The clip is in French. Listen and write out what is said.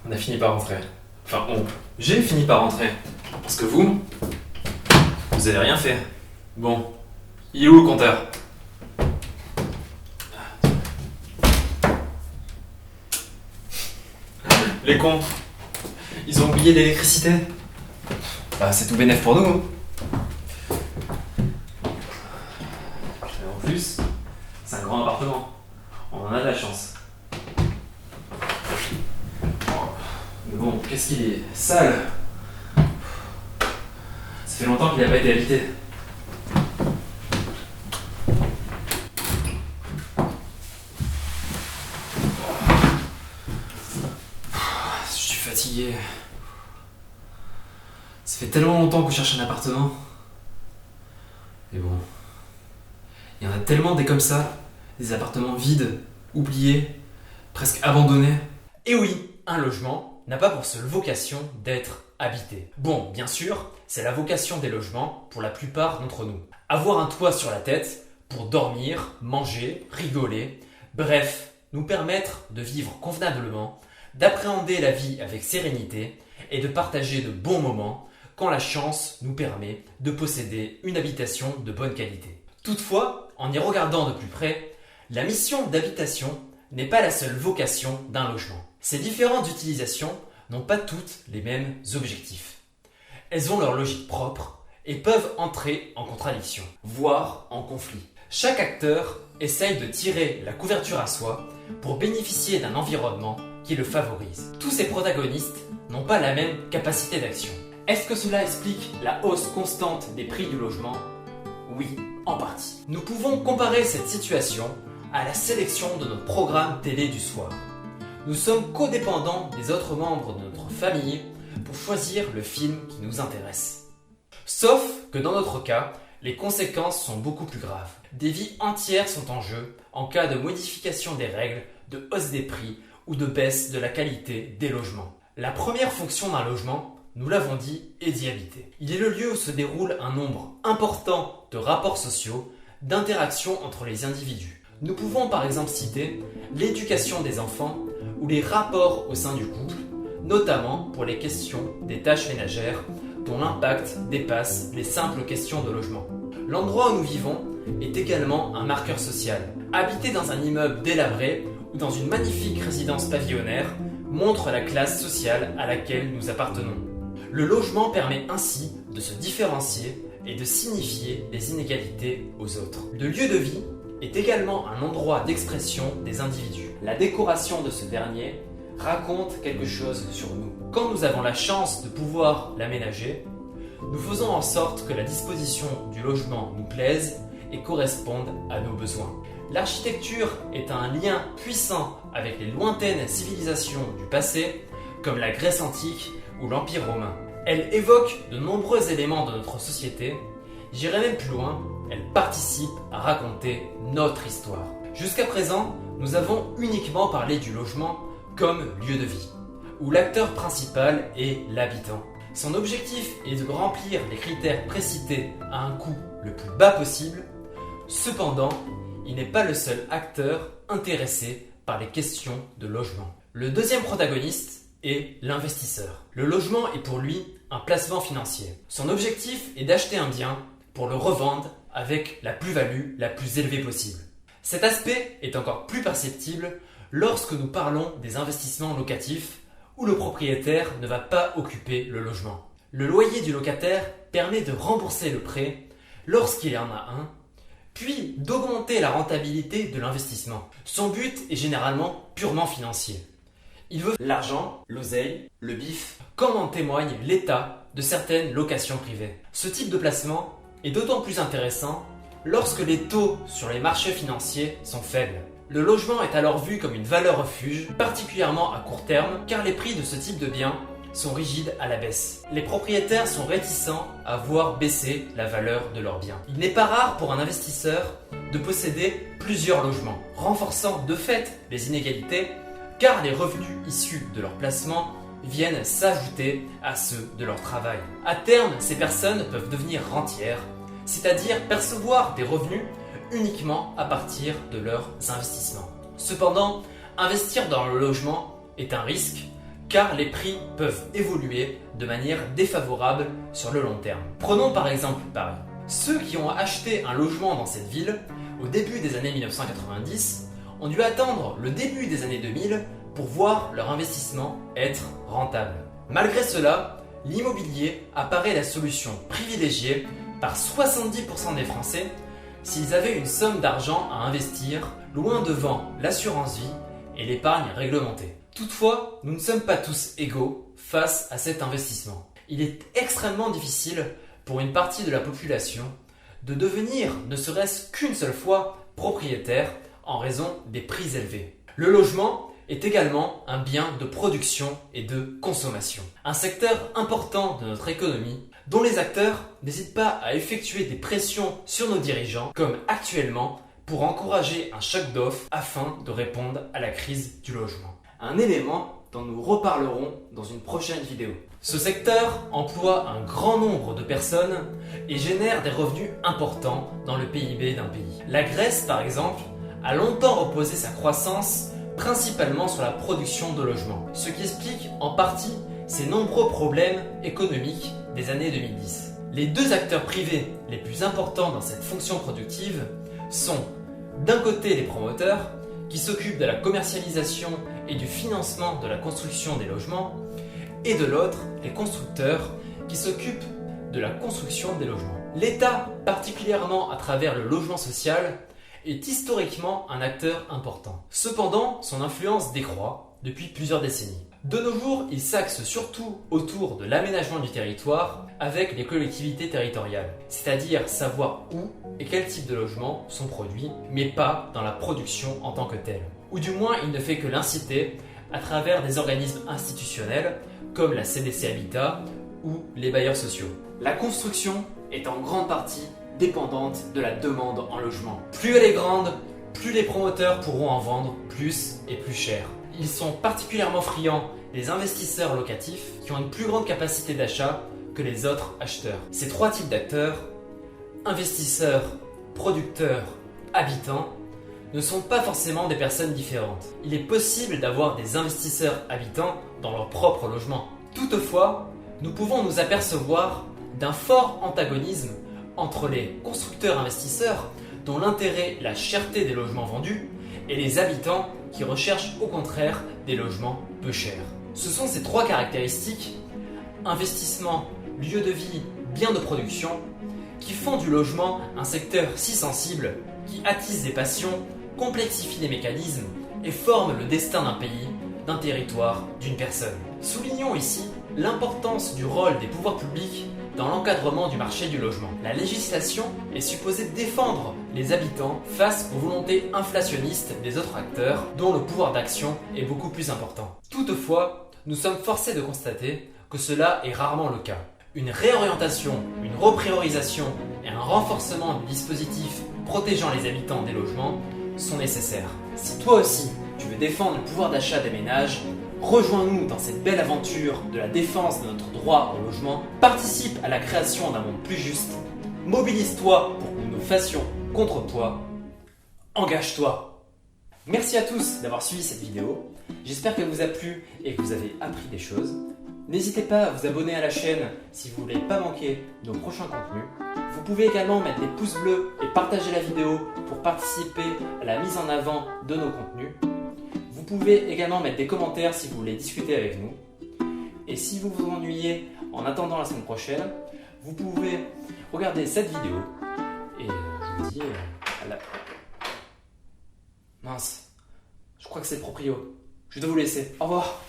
On a fini par rentrer. Enfin, j'ai fini par rentrer. Parce que vous avez rien fait. Bon, il est où le compteur? Les cons, ils ont oublié l'électricité. Bah, c'est tout bénef pour nous. Et en plus, c'est un grand appartement. On en a de la chance. Mais bon, qu'est-ce qu'il est sale. Ça fait longtemps qu'il n'a pas été habité. Je suis fatigué. Ça fait tellement longtemps qu'on cherche un appartement. Et bon, il y en a tellement des comme ça, des appartements vides, oubliés, presque abandonnés. Et oui, un logement n'a pas pour seule vocation d'être habité. Bon, bien sûr, c'est la vocation des logements pour la plupart d'entre nous. Avoir un toit sur la tête pour dormir, manger, rigoler, bref, nous permettre de vivre convenablement, d'appréhender la vie avec sérénité et de partager de bons moments quand la chance nous permet de posséder une habitation de bonne qualité. Toutefois, en y regardant de plus près, la mission d'habitation n'est pas la seule vocation d'un logement. Ces différentes utilisations n'ont pas toutes les mêmes objectifs. Elles ont leur logique propre et peuvent entrer en contradiction, voire en conflit. Chaque acteur essaye de tirer la couverture à soi pour bénéficier d'un environnement qui le favorise. Tous ces protagonistes n'ont pas la même capacité d'action. Est-ce que cela explique la hausse constante des prix du logement? Oui, en partie. Nous pouvons comparer cette situation à la sélection de notre programme télé du soir. Nous sommes codépendants des autres membres de notre famille pour choisir le film qui nous intéresse. Sauf que dans notre cas, les conséquences sont beaucoup plus graves. Des vies entières sont en jeu en cas de modification des règles, de hausse des prix ou de baisse de la qualité des logements. La première fonction d'un logement, nous l'avons dit, est d'y habiter. Il est le lieu où se déroule un nombre important de rapports sociaux, d'interactions entre les individus. Nous pouvons par exemple citer l'éducation des enfants ou les rapports au sein du couple, notamment pour les questions des tâches ménagères dont l'impact dépasse les simples questions de logement. L'endroit où nous vivons est également un marqueur social. Habiter dans un immeuble délabré ou dans une magnifique résidence pavillonnaire montre la classe sociale à laquelle nous appartenons. Le logement permet ainsi de se différencier et de signifier les inégalités aux autres. Le lieu de vie est également un endroit d'expression des individus. La décoration de ce dernier raconte quelque chose sur nous. Quand nous avons la chance de pouvoir l'aménager, nous faisons en sorte que la disposition du logement nous plaise et corresponde à nos besoins. L'architecture est un lien puissant avec les lointaines civilisations du passé, comme la Grèce antique ou l'Empire romain. Elle évoque de nombreux éléments de notre société. J'irai même plus loin, elle participe à raconter notre histoire. Jusqu'à présent, nous avons uniquement parlé du logement comme lieu de vie, où l'acteur principal est l'habitant. Son objectif est de remplir les critères précités à un coût le plus bas possible. Cependant, il n'est pas le seul acteur intéressé par les questions de logement. Le deuxième protagoniste est l'investisseur. Le logement est pour lui un placement financier. Son objectif est d'acheter un bien pour le revendre avec la plus-value la plus élevée possible. Cet aspect est encore plus perceptible lorsque nous parlons des investissements locatifs où le propriétaire ne va pas occuper le logement. Le loyer du locataire permet de rembourser le prêt lorsqu'il y en a un, puis d'augmenter la rentabilité de l'investissement. Son but est généralement purement financier. Il veut l'argent, l'oseille, le bif, comme en témoigne l'état de certaines locations privées. Ce type de placement est d'autant plus intéressant lorsque les taux sur les marchés financiers sont faibles. Le logement est alors vu comme une valeur refuge, particulièrement à court terme, car les prix de ce type de biens sont rigides à la baisse. Les propriétaires sont réticents à voir baisser la valeur de leurs biens. Il n'est pas rare pour un investisseur de posséder plusieurs logements, renforçant de fait les inégalités, car les revenus issus de leur placement viennent s'ajouter à ceux de leur travail. À terme, ces personnes peuvent devenir rentières, c'est-à-dire percevoir des revenus uniquement à partir de leurs investissements. Cependant, investir dans le logement est un risque car les prix peuvent évoluer de manière défavorable sur le long terme. Prenons par exemple Paris. Ceux qui ont acheté un logement dans cette ville au début des années 1990 ont dû attendre le début des années 2000 pour voir leur investissement être rentable. Malgré cela, l'immobilier apparaît la solution privilégiée par 70% des Français s'ils avaient une somme d'argent à investir, loin devant l'assurance vie et l'épargne réglementée. Toutefois, nous ne sommes pas tous égaux face à cet investissement. Il est extrêmement difficile pour une partie de la population de devenir, ne serait-ce qu'une seule fois, propriétaire en raison des prix élevés. Le logement est également un bien de production et de consommation. Un secteur important de notre économie dont les acteurs n'hésitent pas à effectuer des pressions sur nos dirigeants, comme actuellement, pour encourager un choc d'offres afin de répondre à la crise du logement. Un élément dont nous reparlerons dans une prochaine vidéo. Ce secteur emploie un grand nombre de personnes et génère des revenus importants dans le PIB d'un pays. La Grèce, par exemple, a longtemps reposé sa croissance principalement sur la production de logements, ce qui explique en partie ses nombreux problèmes économiques des années 2010. Les deux acteurs privés les plus importants dans cette fonction productive sont d'un côté les promoteurs qui s'occupent de la commercialisation et du financement de la construction des logements et de l'autre les constructeurs qui s'occupent de la construction des logements. L'État, particulièrement à travers le logement social, est historiquement un acteur important. Cependant, son influence décroît depuis plusieurs décennies. De nos jours, il s'axe surtout autour de l'aménagement du territoire avec les collectivités territoriales, c'est-à-dire savoir où et quel type de logements sont produits, mais pas dans la production en tant que telle. Ou du moins, il ne fait que l'inciter à travers des organismes institutionnels comme la CDC Habitat ou les bailleurs sociaux. La construction est en grande partie dépendante de la demande en logement. Plus elle est grande, plus les promoteurs pourront en vendre plus et plus cher. Ils sont particulièrement friands des investisseurs locatifs qui ont une plus grande capacité d'achat que les autres acheteurs. Ces trois types d'acteurs, investisseurs, producteurs, habitants, ne sont pas forcément des personnes différentes. Il est possible d'avoir des investisseurs habitants dans leur propre logement. Toutefois, nous pouvons nous apercevoir d'un fort antagonisme entre les constructeurs investisseurs dont l'intérêt est la cherté des logements vendus et les habitants qui recherchent au contraire des logements peu chers. Ce sont ces trois caractéristiques, investissement, lieu de vie, bien de production, qui font du logement un secteur si sensible, qui attise des passions, complexifie les mécanismes et forme le destin d'un pays, d'un territoire, d'une personne. Soulignons ici l'importance du rôle des pouvoirs publics dans l'encadrement du marché du logement. La législation est supposée défendre les habitants face aux volontés inflationnistes des autres acteurs dont le pouvoir d'action est beaucoup plus important. Toutefois, nous sommes forcés de constater que cela est rarement le cas. Une réorientation, une repriorisation et un renforcement du dispositif protégeant les habitants des logements sont nécessaires. Si toi aussi, tu veux défendre le pouvoir d'achat des ménages, rejoins-nous dans cette belle aventure de la défense de notre droit au logement, participe à la création d'un monde plus juste, mobilise-toi pour que nous nous fassions contrepoids, engage-toi. Merci à tous d'avoir suivi cette vidéo, j'espère qu'elle vous a plu et que vous avez appris des choses. N'hésitez pas à vous abonner à la chaîne si vous ne voulez pas manquer nos prochains contenus. Vous pouvez également mettre des pouces bleus et partager la vidéo pour participer à la mise en avant de nos contenus. Vous pouvez également mettre des commentaires si vous voulez discuter avec nous. Et si vous vous ennuyez en attendant la semaine prochaine, vous pouvez regarder cette vidéo. Et je vous dis à la... Mince, je crois que c'est le proprio. Je dois vous laisser. Au revoir.